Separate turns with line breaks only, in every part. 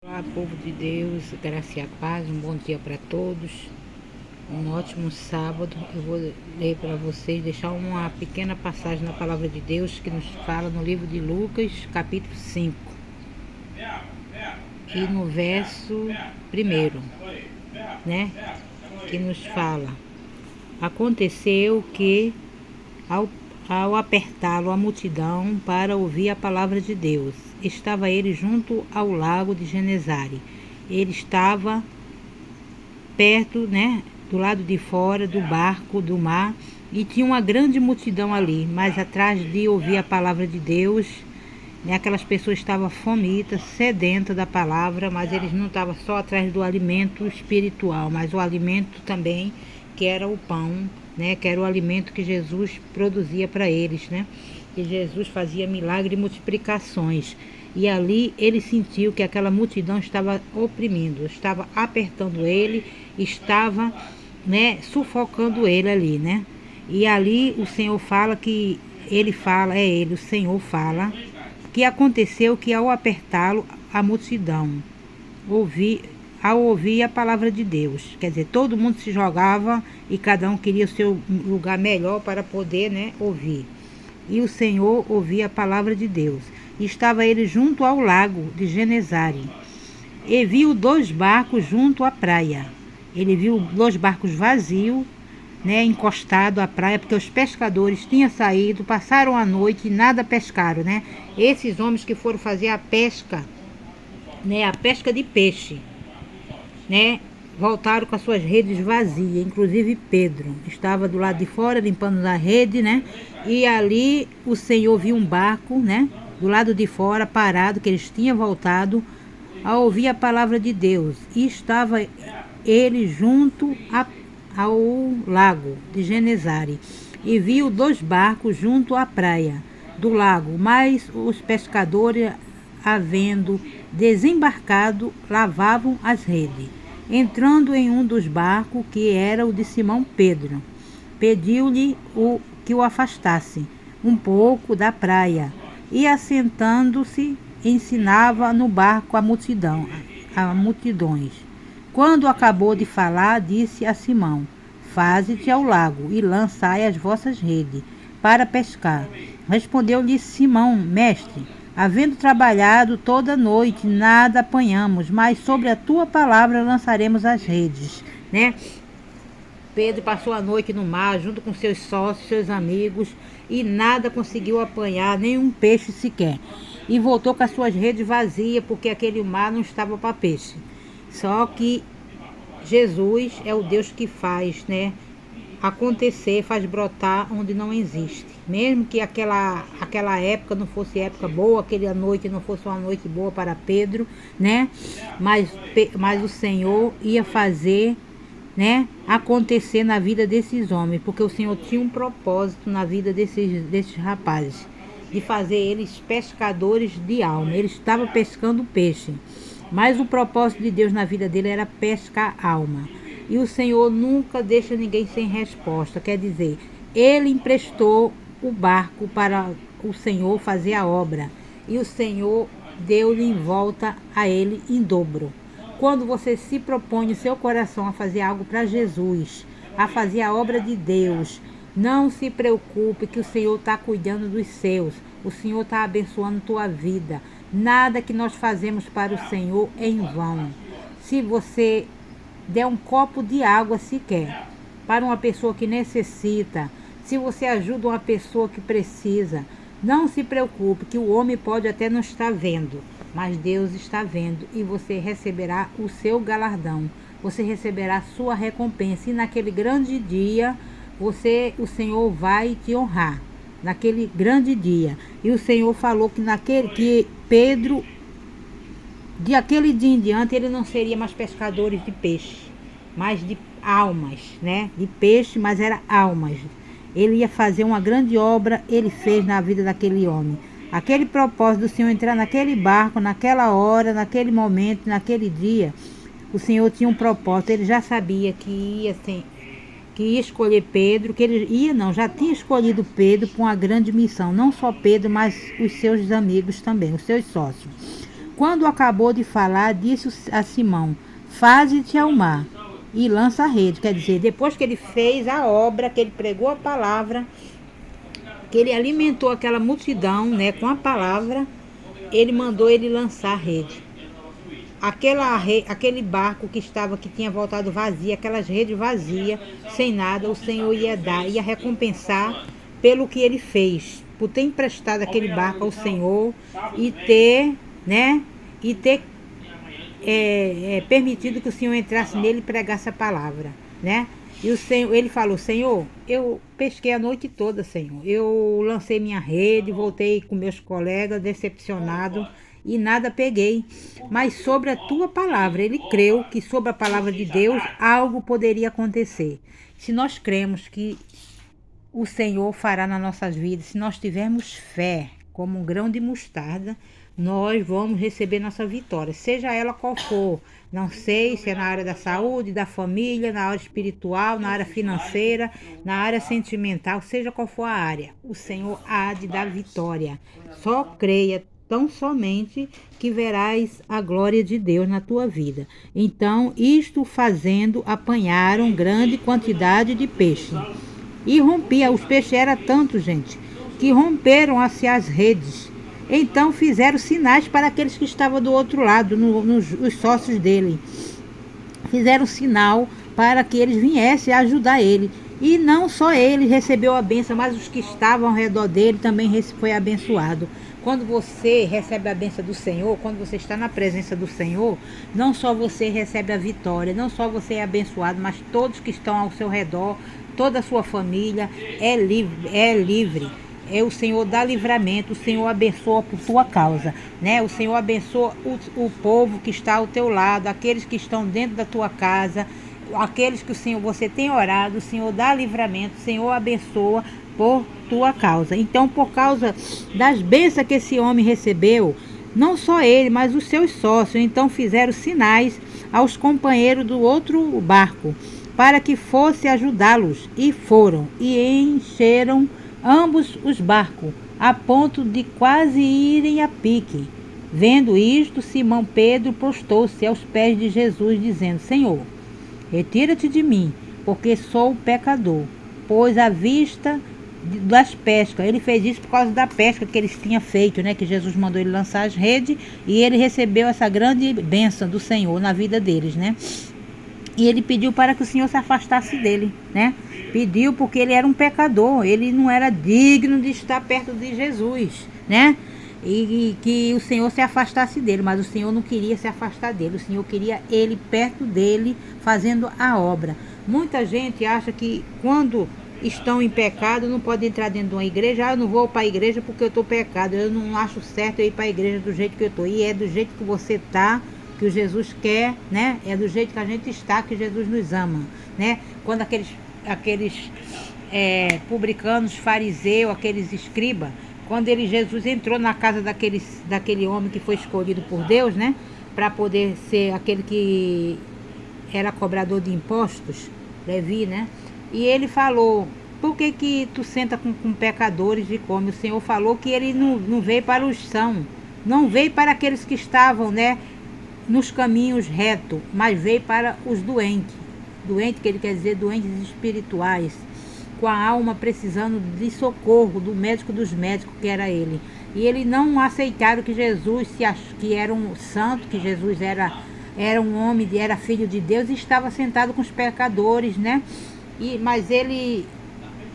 Olá, povo de Deus, graça e a paz, um bom dia para todos, um ótimo sábado. Eu vou ler para vocês, deixar uma pequena passagem na palavra de Deus que nos fala no livro de Lucas, capítulo 5, e no verso 1, né, que nos fala: aconteceu que ao apertá-lo a multidão para ouvir a palavra de Deus, estava ele junto ao lago de Genesare. Ele estava perto, né, do lado de fora do barco do mar, e tinha uma grande multidão ali, mas atrás de ouvir a palavra de Deus, né, aquelas pessoas estavam famintas, sedentas da palavra, mas eles não estavam só atrás do alimento espiritual, mas o alimento também, que era o pão, né, que era o alimento que Jesus produzia para eles, né, que Jesus fazia milagre e multiplicações. E ali ele sentiu que aquela multidão estava oprimindo, estava apertando ele, estava, né, sufocando ele ali, né? E ali o Senhor fala que o Senhor fala que aconteceu que ao apertá-lo a multidão ao ouvir a palavra de Deus, quer dizer, todo mundo se jogava e cada um queria o seu lugar melhor para poder, né, ouvir. E o Senhor ouvia a palavra de Deus. E estava ele junto ao lago de Genesare. E viu 2 barcos junto à praia. Ele viu 2 barcos vazios, né, encostados à praia, porque os pescadores tinham saído, passaram a noite e nada pescaram, né? Esses homens que foram fazer a pesca, né, a pesca de peixe, né, voltaram com as suas redes vazias, inclusive Pedro estava do lado de fora limpando a rede, né? E ali o Senhor viu um barco, né, do lado de fora parado, que eles tinham voltado a ouvir a palavra de Deus. E estava ele junto ao lago de Genesare. E viu 2 barcos junto à praia do lago, mas os pescadores, havendo desembarcado, lavavam as redes. Entrando em um dos barcos, que era o de Simão Pedro, pediu-lhe que o afastasse um pouco da praia, e assentando-se ensinava no barco a multidões. Quando acabou de falar, disse a Simão: faze-te ao lago e lançai as vossas redes para pescar. Respondeu-lhe Simão: mestre, havendo trabalhado toda a noite, nada apanhamos, mas sobre a tua palavra lançaremos as redes, né? Pedro passou a noite no mar, junto com seus sócios, seus amigos, e nada conseguiu apanhar, nenhum peixe sequer. E voltou com as suas redes vazias, porque aquele mar não estava para peixe. Só que Jesus é o Deus que faz, né, acontecer, faz brotar onde não existe. Mesmo que aquela época não fosse época boa, aquela noite não fosse uma noite boa para Pedro, né? Mas o Senhor ia fazer, né, acontecer na vida desses homens, porque o Senhor tinha um propósito na vida desses rapazes, de fazer eles pescadores de alma. Eles estavam pescando peixe, mas o propósito de Deus na vida dele era pescar alma. E o Senhor nunca deixa ninguém sem resposta. Quer dizer, ele emprestou o barco para o Senhor fazer a obra, e o Senhor deu-lhe em volta a ele em dobro. Quando você se propõe no seu coração a fazer algo para Jesus, a fazer a obra de Deus, não se preocupe, que o Senhor está cuidando dos seus. O Senhor está abençoando tua vida. Nada que nós fazemos para o Senhor é em vão. Se você der um copo de água sequer para uma pessoa que necessita, se você ajuda uma pessoa que precisa, não se preocupe, que o homem pode até não estar vendo, mas Deus está vendo, e você receberá o seu galardão, você receberá a sua recompensa, e naquele grande dia o Senhor vai te honrar, naquele grande dia. E o Senhor falou que Pedro, de aquele dia em diante, ele não seria mais pescador de peixe, mas de almas, né? De peixe, mas era almas. Ele ia fazer uma grande obra, ele fez na vida daquele homem. Aquele propósito do Senhor entrar naquele barco, naquela hora, naquele momento, naquele dia, o Senhor tinha um propósito. Ele já sabia que ia escolher Pedro, já tinha escolhido Pedro para uma grande missão. Não só Pedro, mas os seus amigos também, os seus sócios. quando acabou de falar, disse a Simão: faze-te ao mar e lança a rede. Quer dizer, depois que ele fez a obra, que ele pregou a palavra, que ele alimentou aquela multidão, né, com a palavra, ele mandou ele lançar a rede. Aquele barco que tinha voltado vazio, aquelas redes vazias, sem nada, o Senhor ia dar, ia recompensar pelo que ele fez, por ter emprestado aquele barco ao Senhor e ter, né, e ter permitido que o Senhor entrasse nele e pregasse a palavra, né? E o Senhor, ele falou: Senhor, eu pesquei a noite toda, Senhor. Eu lancei minha rede, voltei com meus colegas decepcionado e nada peguei. Mas sobre a tua palavra, ele creu que sobre a palavra de Deus algo poderia acontecer. Se nós cremos que o Senhor fará nas nossas vidas, se nós tivermos fé como um grão de mostarda, nós vamos receber nossa vitória, seja ela qual for. Não sei se é na área da saúde, da família, na área espiritual, na área financeira, na área sentimental, seja qual for a área, o Senhor há de dar vitória. Só creia tão somente que verás a glória de Deus na tua vida. Então, isto fazendo, apanharam grande quantidade de peixe. E rompia, os peixes eram tantos, gente, que romperam-se as redes. Então fizeram sinais para aqueles que estavam do outro lado, os sócios dele. Fizeram sinal para que eles viessem ajudar ele. E não só ele recebeu a bênção, mas os que estavam ao redor dele também foi abençoado. Quando você recebe a bênção do Senhor, quando você está na presença do Senhor, não só você recebe a vitória, não só você é abençoado, mas todos que estão ao seu redor, toda a sua família é livre. É o Senhor dá livramento, o Senhor abençoa por tua causa, né? O Senhor abençoa o povo que está ao teu lado, aqueles que estão dentro da tua casa, aqueles que o Senhor, você tem orado, o Senhor dá livramento, o Senhor abençoa por tua causa. Então, por causa das bênçãos que esse homem recebeu, não só ele, mas os seus sócios, então fizeram sinais aos companheiros do outro barco, para que fosse ajudá-los, e foram, e encheram ambos os barcos, a ponto de quase irem a pique. Vendo isto, Simão Pedro prostou-se aos pés de Jesus, dizendo: Senhor, retira-te de mim, porque sou pecador. Pois à vista das pescas, ele fez isso por causa da pesca que eles tinham feito, né? Que Jesus mandou ele lançar as redes e ele recebeu essa grande bênção do Senhor na vida deles, né? E ele pediu para que o Senhor se afastasse dele, né? Pediu porque ele era um pecador, ele não era digno de estar perto de Jesus, né? E que o Senhor se afastasse dele, mas o Senhor não queria se afastar dele, o Senhor queria ele perto dele, fazendo a obra. Muita gente acha que quando estão em pecado não pode entrar dentro de uma igreja. Eu não vou para a igreja porque eu estou pecado, eu não acho certo eu ir para a igreja do jeito que eu estou. E é do jeito que você está que o Jesus quer, né? É do jeito que a gente está que Jesus nos ama, né? Quando aqueles publicanos, fariseus, aqueles escribas, quando Jesus entrou na casa daquele homem que foi escolhido por Deus, né? Para poder ser aquele que era cobrador de impostos, Levi, né? E ele falou: por que tu senta com pecadores e come? O Senhor falou que ele não veio para os sãos, não veio para aqueles que estavam, né, nos caminhos retos, mas veio para os doentes. Doente, que ele quer dizer doentes espirituais, com a alma precisando de socorro do médico dos médicos, que era ele. E eles não aceitaram que Jesus que era um santo, que Jesus era um homem, era filho de Deus e estava sentado com os pecadores, né? Mas ele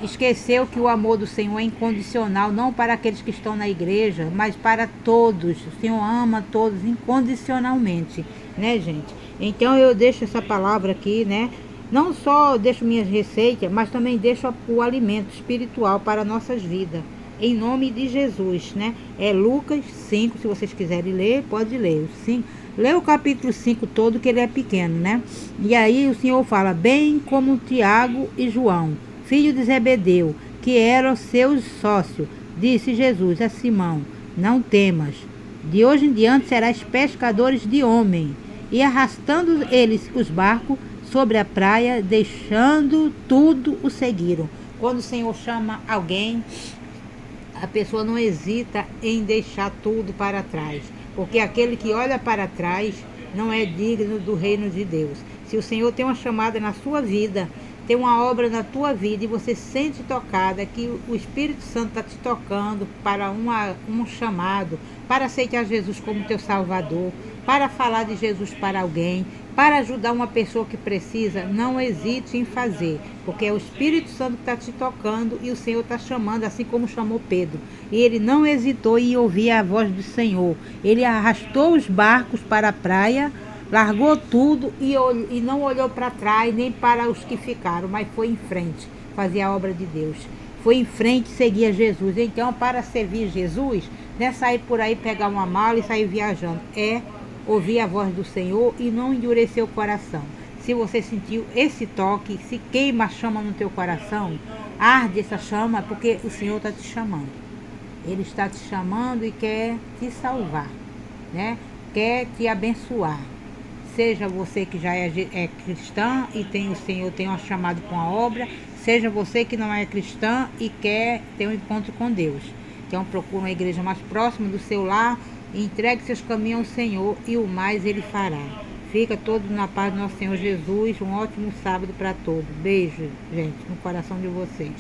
esqueceu que o amor do Senhor é incondicional, não para aqueles que estão na igreja, mas para todos. O Senhor ama todos incondicionalmente, né, gente? Então eu deixo essa palavra aqui, né? Não só deixo minhas receitas, mas também deixo o alimento espiritual para nossas vidas, em nome de Jesus, né? É Lucas 5, se vocês quiserem ler, pode ler. Lê o capítulo 5 todo, que ele é pequeno, né? E aí o Senhor fala: bem como Tiago e João, filho de Zebedeu, que eram seus sócios, disse Jesus a Simão: não temas, de hoje em diante serás pescadores de homem. E arrastando eles os barcos sobre a praia, deixando tudo, o seguiram. Quando o Senhor chama alguém, a pessoa não hesita em deixar tudo para trás. porque aquele que olha para trás não é digno do reino de Deus. Se o Senhor tem uma chamada na sua vida, tem uma obra na tua vida e você se sente tocada, que o Espírito Santo está te tocando para um chamado, para aceitar Jesus como teu Salvador, para falar de Jesus para alguém, para ajudar uma pessoa que precisa, não hesite em fazer, porque é o Espírito Santo que está te tocando e o Senhor está chamando, assim como chamou Pedro. E ele não hesitou em ouvir a voz do Senhor. Ele arrastou os barcos para a praia, largou tudo e não olhou para trás nem para os que ficaram, mas foi em frente fazer a obra de Deus. Foi em frente seguir Jesus. Então, para servir Jesus, não é sair por aí, pegar uma mala e sair viajando. É ouvir a voz do Senhor e não endurecer o coração. Se você sentiu esse toque, se queima a chama no teu coração, arde essa chama, porque o Senhor está te chamando. Ele está te chamando e quer te salvar, né? Quer te abençoar. Seja você que já é cristã e tem o Senhor tem uma chamada com a obra, seja você que não é cristã e quer ter um encontro com Deus. Então procure uma igreja mais próxima do seu lar, entregue seus caminhos ao Senhor e o mais Ele fará. Fica todo na paz do nosso Senhor Jesus. Um ótimo sábado para todos. Beijo, gente, no coração de vocês.